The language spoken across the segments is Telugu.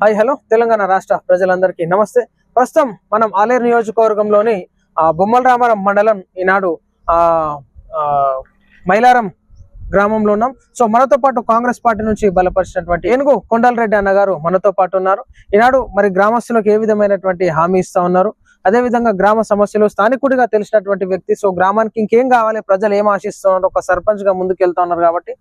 హాయ్ హలో తెలంగాణ రాష్ట్ర ప్రజలందరికీ నమస్తే. ప్రస్తుతం మనం ఆలేరు నియోజకవర్గంలోని బొమ్మల రామారం మండలం ఈనాడు మైలారం గ్రామంలో ఉన్నాం. సో మనతో పాటు కాంగ్రెస్ పార్టీ నుంచి బలపరిచినటువంటి ఏనుగు కొండలరెడ్డి అన్న గారు మనతో పాటు ఉన్నారు. ఈనాడు మరి గ్రామస్తులకు ఏ విధమైనటువంటి హామీ ఇస్తా ఉన్నారు, అదే విధంగా గ్రామ సమస్యలు స్థానికుడిగా తెలిసినటువంటి వ్యక్తి. సో గ్రామానికి ఇంకేం కావాలి, ప్రజలు ఏం ఆశిస్తున్నారు, ఒక సర్పంచ్ గా ముందుకు వెళ్తా ఉన్నారు కాబట్టి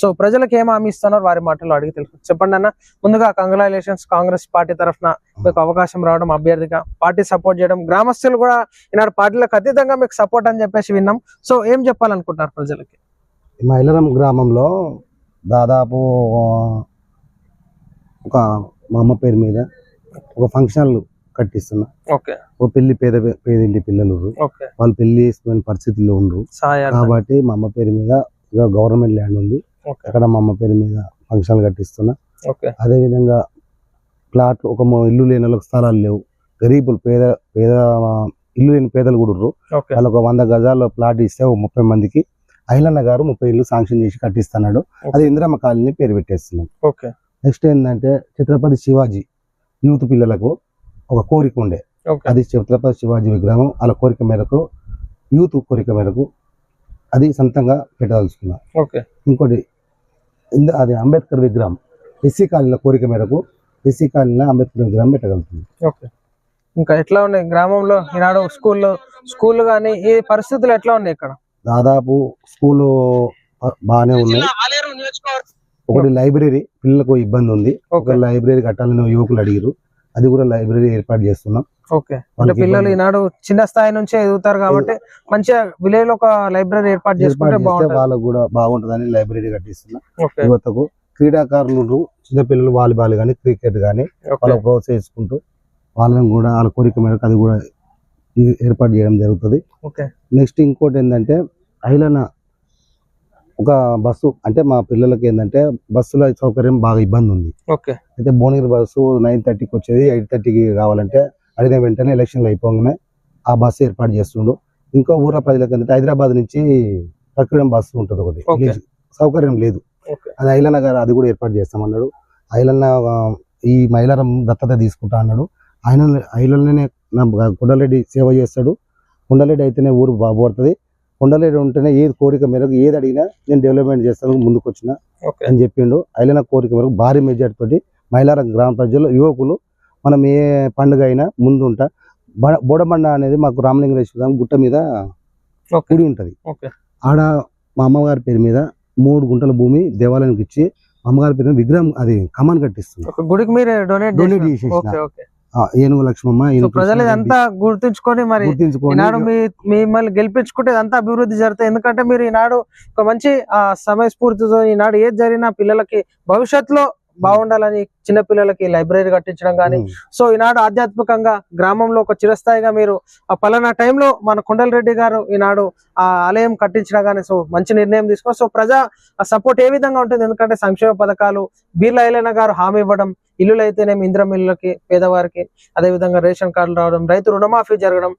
సో ప్రజలకు ఏం హామీ ఇస్తున్నారు వారి మాటలు అడిగి తెలుసు. చెప్పండి అన్న. ముందుగా కంగ్రాచులేషన్స్, కాంగ్రెస్ పార్టీ తరఫున మీకు అవకాశం రావడం, అభ్యర్థిగా పార్టీ సపోర్ట్ చేయడం, గ్రామస్తులు కూడా ఈనాడు పార్టీలకు అతీతంగా మీకు సపోర్ట్ అని చెప్పేసి విన్నాం. సో ఏం చెప్పాలనుకుంటున్నారు ప్రజలకి? మైలారం గ్రామంలో దాదాపు ఒక మా అమ్మ పేరు మీద ఒక ఫంక్షన్లు కట్టిస్తున్నా. ఒక పెళ్లి పేదింటి పిల్లలు వాళ్ళు పెళ్లి చేసుకునే పరిస్థితుల్లో ఉండరు కాబట్టి మా అమ్మ పేరు మీద గవర్నమెంట్ ల్యాండ్ ఉంది, అక్కడ మా అమ్మ పేరు మీద ఫంక్షన్లు కట్టిస్తున్నా. అదే విధంగా ప్లాట్ ఒక ఇల్లు లేని వాళ్ళకి స్థలాలు లేవు, గరీబులు పేద ఇల్లు లేని పేదలు కూడా ఉన్నారు. వాళ్ళకు 100 గజాల ప్లాట్ ఇస్తే 30 మందికి ఐలన్న గారు 30 ఇల్లు శాంక్షన్ చేసి కట్టిస్తున్నాడు. అది ఇందిరమ్మ కాలనీ పేరు పెట్టేస్తున్నాం. నెక్స్ట్ ఏంటంటే ఛత్రపతి శివాజీ యూత్ పిల్లలకు ఒక కోరిక ఉండే, అది ఛత్రపతి శివాజీ విగ్రహం వాళ్ళ కోరిక మేరకు, యూత్ కోరిక మేరకు అది సొంతంగా పెట్టదలుచుకున్నాం. ఇంకోటి అది అంబేద్కర్ విగ్రహం ఎస్సీ కాలనీల కోరిక మేరకు ఎస్సీ కాలనీలో అంబేద్కర్ విగ్రహం పెట్టగలుగుతుంది. ఇంకా ఎట్లా ఉన్నాయి గ్రామంలో ఈనాడు స్కూల్ కానీ ఈ పరిస్థితులు ఎట్లా ఉన్నాయి? ఇక్కడ దాదాపు స్కూల్ బాగానే ఉన్నాయి. ఒకటి లైబ్రరీ పిల్లలకు ఇబ్బంది ఉంది, ఒక లైబ్రరీ కట్టాలని యువకులు అడిగారు, అది కూడా లైబ్రరీ ఏర్పాటు చేస్తున్నాం. పిల్లలు ఈనాడు చిన్న స్థాయి నుంచే ఎదుగుతారు కాబట్టి మంచిగా విలేజ్ లో ఒక లైబ్రరీ ఏర్పాటు చేసుకుంటే వాళ్ళకు కూడా బాగుంటుందని లైబ్రరీ కట్టిస్తున్నాం. యువతకు క్రీడాకారులు చిన్నపిల్లలు వాలీబాల్ కానీ క్రికెట్ కానీ వాళ్ళకు ప్రోత్సహించుకుంటూ వాళ్ళని కూడా వాళ్ళ కోరిక మేరకు అది కూడా ఏర్పాటు చేయడం జరుగుతుంది. నెక్స్ట్ ఇంకోటి ఏంటంటే ఐలన్న ఒక బస్సు, అంటే మా పిల్లలకి ఏంటంటే బస్సుల సౌకర్యం బాగా ఇబ్బంది ఉంది. అయితే భువనగిరి బస్సు 9:30కి వచ్చేది 8:30కి కావాలంటే అడిగిన వెంటనే ఎలక్షన్లు అయిపోగానే ఆ బస్సు ఏర్పాటు చేస్తుండు. ఇంకో ఊర్ల ప్రజలకు ఏంటంటే హైదరాబాద్ నుంచి ప్రక్రియం బస్సు ఉంటుంది, ఒకటి సౌకర్యం లేదు. అది ఐలన్న గారు అది కూడా ఏర్పాటు చేస్తామన్నాడు. ఐలన్న ఈ మైలారం దత్తత తీసుకుంటా అన్నాడు. ఐలన్ననే కొండలరెడ్డి సేవ చేస్తాడు. కొండలరెడ్డి అయితేనే ఊరు బాగుపడుతుంది. కొండలరెడ్డి ఉంటేనే ఏది కోరిక మేరకు ఏది అడిగినా నేను డెవలప్మెంట్ చేస్తాను ముందుకు వచ్చిన అని చెప్పిండు. ఐలన్న కోరిక మేరకు భారీ మెజార్టీ తోటి మైలారం గ్రామ ప్రజలు యువకులు మనం ఏ పండుగ అయినా ముందు ఉంటా. బోడబండ అనేది మాకు రామలింగేశ్వర గుట్ట మీద గుడి ఉంటది. ఆడ మా అమ్మగారి పేరు మీద 3 గుంటల భూమి దేవాలయానికి ఇచ్చి అమ్మగారి పేరు మీద విగ్రహం అది కమాన్ కట్టిస్తుంది. గుడికి మీరు డొనేట్ చేసేసిన ఏనుగు లక్ష్మమ్మ ప్రజలు ఇదంతా గుర్తుంచుకొని మరి ఈనాడు మిమ్మల్ని గెలిపించుకుంటే ఇదంతా అభివృద్ధి జరుగుతుంది. ఎందుకంటే మీరు ఈనాడు ఒక మంచి సమయస్ఫూర్తితో ఈనాడు ఏది జరిగినా పిల్లలకి భవిష్యత్తులో బాగుండాలని చిన్న పిల్లలకి లైబ్రరీ కట్టించడం కానీ, సో ఈనాడు ఆధ్యాత్మికంగా గ్రామంలో ఒక చిరస్థాయిగా మీరు ఆ పలానా టైంలో మన కొండలరెడ్డి గారు ఈనాడు ఆ ఆలయం కట్టించడం కానీ, సో మంచి నిర్ణయం తీసుకో. సో ప్రజా సపోర్ట్ ఏ విధంగా ఉంటుంది? ఎందుకంటే సంక్షేమ పథకాలు బీర్లా ఐలన్న గారు హామీ ఇవ్వడం, ఇల్లులు అయితేనేమి ఇంద్రం ఇళ్ళకి పేదవారికి, అదేవిధంగా రేషన్ కార్డులు రావడం, రైతు రుణమాఫీ జరగడం,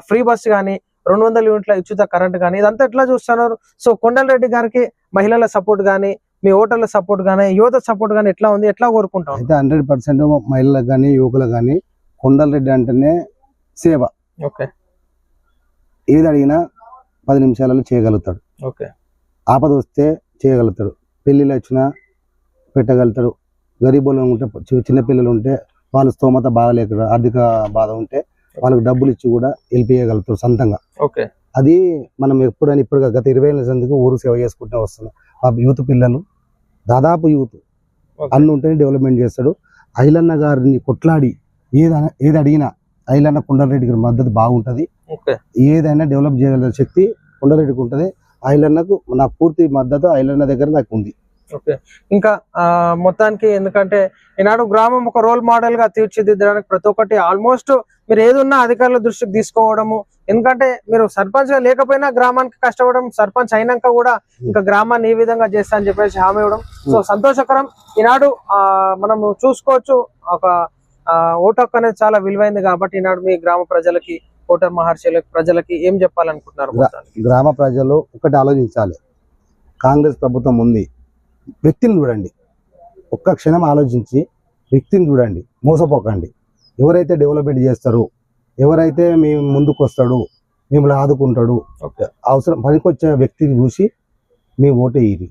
ఫ్రీ బస్ కానీ, 200 యూనిట్ల ఉచిత కరెంట్ కానీ, ఇదంతా ఎట్లా చూస్తున్నారు? సో కొండలరెడ్డి గారికి మహిళల సపోర్ట్ కానీ, మీ ఓటర్ల సపోర్ట్ కానీ, యువత సపోర్ట్ కానీ ఎట్లా ఉంది, ఎట్లా కోరుకుంటాం? అయితే 100% మహిళలకు కానీ యువకులకు కానీ కొండలరెడ్డి అంటేనే సేవ. ఏది అడిగినా 10 నిమిషాలలో చేయగలుగుతాడు. ఆపద వస్తే చేయగలుగుతాడు, పెళ్లిళ్ళు వచ్చినా పెట్టగలుగుతాడు. గరీబులు ఉంటే చిన్నపిల్లలు ఉంటే వాళ్ళు స్తోమత బాగలేక ఆర్థిక బాధ ఉంటే వాళ్ళకి డబ్బులు ఇచ్చి కూడా హెల్ప్ చేయగలుగుతారు సొంతంగా. అది మనం ఎప్పుడైనా ఇప్పుడు గత 20 ఏళ్ళ సందుకు ఊరు సేవ చేసుకుంటూ వస్తున్నాం. ఆ యూత్ పిల్లలు దాదాపు యూత్ అన్ని ఉంటేనే డెవలప్మెంట్ చేస్తాడు. ఐలన్న గారిని కొట్లాడి ఏది అడిగినా ఐలన్న కొండలరెడ్డి గారి మద్దతు బాగుంటది. ఏదైనా డెవలప్ చేయగల శక్తి కొండలరెడ్డికి ఉంటది. ఐలన్నకు నా పూర్తి మద్దతు ఐలన్న దగ్గర నాకు ఉంది. ఇంకా మొత్తానికి ఎందుకంటే ఈనాడు గ్రామం ఒక రోల్ మోడల్ గా తీర్చిదిద్దడానికి ప్రతి ఒక్కటి ఆల్మోస్ట్ మీరు ఏదున్నా అధికారుల దృష్టికి తీసుకోవడము. ఎందుకంటే మీరు సర్పంచ్ గా లేకపోయినా గ్రామానికి కష్టపడడం, సర్పంచ్ అయినాక కూడా ఇంకా గ్రామాన్ని ఈ విధంగా చేస్తా అని చెప్పేసి హామీ ఇవ్వడం సో సంతోషకరం. ఈనాడు మనం చూసుకోవచ్చు, ఒక ఓటు హక్కు అనేది చాలా విలువైంది కాబట్టి ఈనాడు మీ గ్రామ ప్రజలకి, ఓటర్ మహర్షి ప్రజలకి ఏం చెప్పాలనుకుంటున్నారు? గ్రామ ప్రజలు ఒకటి ఆలోచించాలి, కాంగ్రెస్ ప్రభుత్వం ఉంది, వ్యక్తిని చూడండి, ఒక్క క్షణం ఆలోచించి వ్యక్తిని చూడండి, మోసపోకండి. ఎవరైతే డెవలప్మెంట్ చేస్తారో, ఎవరైతే మీ ముందుకు వస్తాడు, మిమ్మల్ని ఆదుకుంటాడు, అవసరం పనికొచ్చే వ్యక్తిని చూసి మీ ఓటు వేయండి.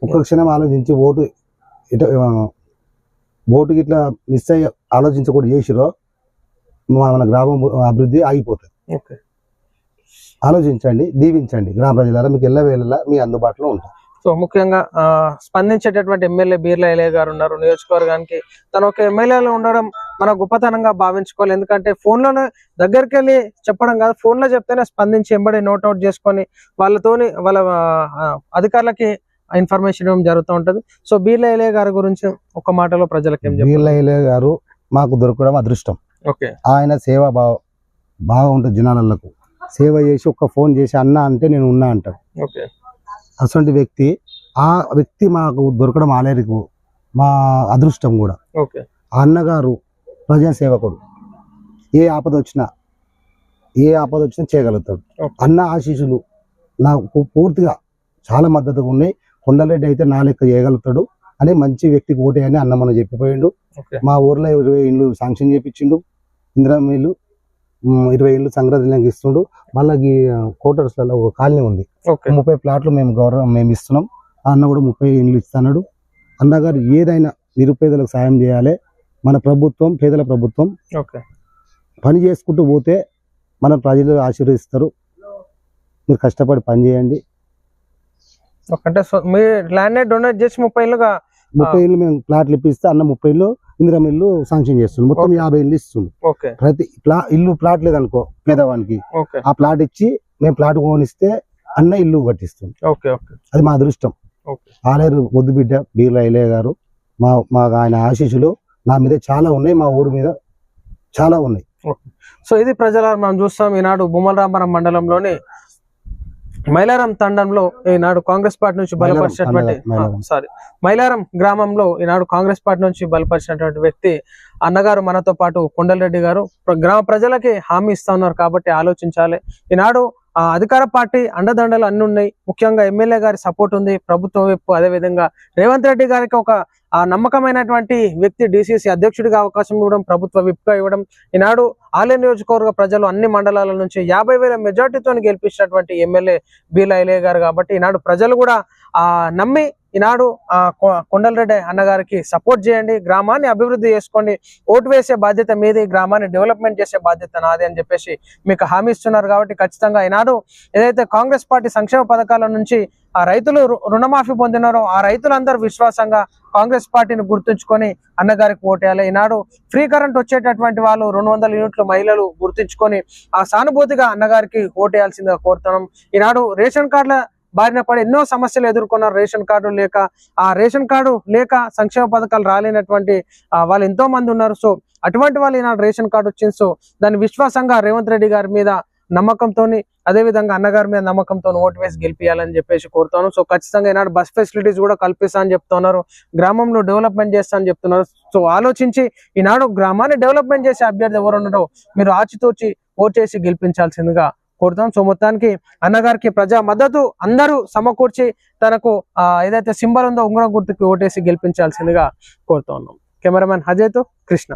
ఒక్క క్షణం ఆలోచించి ఓటుకి ఇట్లా మిస్ అయ్యి ఆలోచించకూడదు చేసిరో మన గ్రామం అభివృద్ధి ఆగిపోతుంది. ఆలోచించండి, దీవించండి. గ్రామ ప్రజలారా మీకు ఎల్లవేళలా మీ అందుబాటులో ఉంటారు. సో ముఖ్యంగా స్పందించేటటువంటి ఎమ్మెల్యే బీర్లా ఎలయ్య గారు ఉన్నారు నియోజకవర్గానికి. తను ఒక ఎమ్మెల్యేలో ఉండడం మన గొప్పతనంగా భావించుకోవాలి. ఎందుకంటే ఫోన్లోనే దగ్గరికి వెళ్ళి చెప్పడం కాదు, ఫోన్లో చెప్తేనే స్పందించి ఎంబడి నోట్అవుట్ చేసుకొని వాళ్ళ అధికారులకి ఇన్ఫర్మేషన్ ఇవ్వడం జరుగుతూ ఉంటది. సో బీర్లా ఎలయ్య గారి గురించి ఒక మాటలో ప్రజలకి ఏం చెప్తారు? బీర్లా ఎలయ్య గారు మాకు దొరకడం అదృష్టం. ఆయన సేవ బాగా ఉంటుంది. జనాలకు సేవ చేసి ఒక్క ఫోన్ చేసి అన్న అంటే నేను ఉన్నా అంటాడు. అటువంటి వ్యక్తి, ఆ వ్యక్తి మాకు దొరకడం ఆలేరికి మా అదృష్టం కూడా. ఆ అన్నగారు ప్రజాసేవకుడు. ఏ ఆపద వచ్చినా చేయగలుగుతాడు. అన్న ఆశీస్సులు నాకు పూర్తిగా చాలా మద్దతుగా ఉన్నాయి. కొండలరెడ్డి అయితే నా లెక్క చేయగలుగుతాడు అని మంచి వ్యక్తికి ఓటే అని అన్న మనం చెప్పిపోయిండు. మా ఊర్లో 20 ఇళ్ళు శాంక్షన్ చేయించిండు. ఇందిరమ్మ ఇల్లు 20 ఇళ్ళు సంగ్రహంగా ఇస్తుండు. మళ్ళీ క్వార్టర్స్ లలో ఒక కాలనీ ఉంది, 30 ప్లాట్లు మేము ఇస్తున్నాం. ఆ అన్న కూడా 30 ఇళ్ళు ఇస్తున్నాడు. అన్నగారు ఏదైనా నిరుపేదలకు సాయం చేయాలి. మన ప్రభుత్వం పేదల ప్రభుత్వం. పని చేసుకుంటూ పోతే మన ప్రజలు ఆశీర్వదిస్తారు. మీరు కష్టపడి పని చేయండి. అంటే మీ ల్యాండ్ డొనేట్ చేసి 30 ఇళ్ళు మేము ప్లాట్లు ఇప్పిస్తే అన్న 30 ఇళ్ళు ఇందిరమ్మ ఇల్లు శాంక్షన్ చేస్తుంది. మొత్తం 50 ఇళ్ళు ఇస్తుంది. ప్రతి ఇల్లు ప్లాట్ లేదనుకో పేదవానికి, ఆ ప్లాట్ ఇచ్చి మేము ప్లాట్ కొనిస్తే అన్న ఇల్లు కట్టిస్తుంది. అది మా అదృష్టం. ఆలేరు ముద్దు బిడ్డ బీర్లా ఎలయ్య గారు. మాకు ఆయన ఆశీస్సులు నా మీద చాలా ఉన్నాయి, మా ఊరి మీద చాలా ఉన్నాయి. సో ఇది ప్రజల మనం చూస్తాం. ఈనాడు భూమలరాంపురం మండలంలోని మైలారం తండంలో ఈనాడు కాంగ్రెస్ పార్టీ నుంచి బలపరిచినటువంటి మైలారం గ్రామంలో ఈనాడు కాంగ్రెస్ పార్టీ నుంచి బలపరిచినటువంటి వ్యక్తి అన్నగారు మనతో పాటు కొండలరెడ్డి గారు గ్రామ ప్రజలకి హామీ ఇస్తా ఉన్నారు. కాబట్టి ఆలోచించాలి. ఈనాడు అధికార పార్టీ అండదండలు అన్ని ఉన్నాయి. ముఖ్యంగా ఎమ్మెల్యే గారి సపోర్ట్ ఉంది, ప్రభుత్వం వైపు. అదేవిధంగా రేవంత్ రెడ్డి గారికి ఒక నమ్మకమైనటువంటి వ్యక్తి డిసిసి అధ్యక్షుడిగా అవకాశం ఇవ్వడం, ప్రభుత్వ విప్గా ఇవ్వడం. ఈనాడు ఆలేరు నియోజకవర్గ ప్రజలు అన్ని మండలాల నుంచి 50,000 మెజార్టీతో గెలిపించినటువంటి ఎమ్మెల్యే బీర్లా ఎలయ్య గారు. కాబట్టి ఈనాడు ప్రజలు కూడా నమ్మి ఈనాడు కొండలరెడ్డి అన్నగారికి సపోర్ట్ చేయండి. గ్రామాన్ని అభివృద్ధి చేసుకోండి. ఓటు వేసే బాధ్యత మీది, గ్రామాన్ని డెవలప్మెంట్ చేసే బాధ్యత నాది అని చెప్పేసి మీకు హామీ ఇస్తున్నారు. కాబట్టి ఖచ్చితంగా ఈనాడు ఏదైతే కాంగ్రెస్ పార్టీ సంక్షేమ పథకాల నుంచి ఆ రైతులు రుణమాఫీ పొందినారో ఆ రైతులందరూ విశ్వాసంగా కాంగ్రెస్ పార్టీని గుర్తుంచుకొని అన్నగారికి ఓటేయాలి. ఈనాడు ఫ్రీ కరెంట్ వచ్చేటటువంటి వాళ్ళు 200 యూనిట్లు మహిళలు గుర్తుంచుకొని ఆ సానుభూతిగా అన్నగారికి ఓటేయాల్సిందిగా కోరుతున్నాం. ఈనాడు రేషన్ కార్డుల బారిన పడి ఎన్నో సమస్యలు ఎదుర్కొన్నారు. రేషన్ కార్డు లేక, ఆ రేషన్ కార్డు లేక సంక్షేమ పథకాలు రాలేనటువంటి వాళ్ళు ఎంతో మంది ఉన్నారు. సో అటువంటి వాళ్ళు ఈనాడు రేషన్ కార్డు వచ్చింది. సో దాన్ని విశ్వాసంగా రేవంత్ రెడ్డి గారి మీద నమ్మకంతో, అదేవిధంగా అన్నగారి మీద నమ్మకంతో ఓటు వేసి గెలిపియాలని చెప్పేసి కోరుతాను. సో ఖచ్చితంగా ఈనాడు బస్ ఫెసిలిటీస్ కూడా కల్పిస్తా అని చెప్తున్నారు. గ్రామంలో డెవలప్మెంట్ చేస్తా అని చెప్తున్నారు. సో ఆలోచించి ఈనాడు గ్రామాన్ని డెవలప్మెంట్ చేసే అభ్యర్థి ఎవరు ఉన్నారో మీరు ఆచితూచి ఓటు చేసి గెలిపించాల్సిందిగా కోరుతాం. సో మొత్తానికి అన్నగారికి ప్రజా మద్దతు అందరూ సమకూర్చి తనకు ఏదైతే సింబల్ ఉందో ఉంగరం గుర్తుకి ఓటేసి గెలిపించాల్సిందిగా కోరుతా ఉన్నాం. కెమెరామెన్ అజయ్తో కృష్ణ.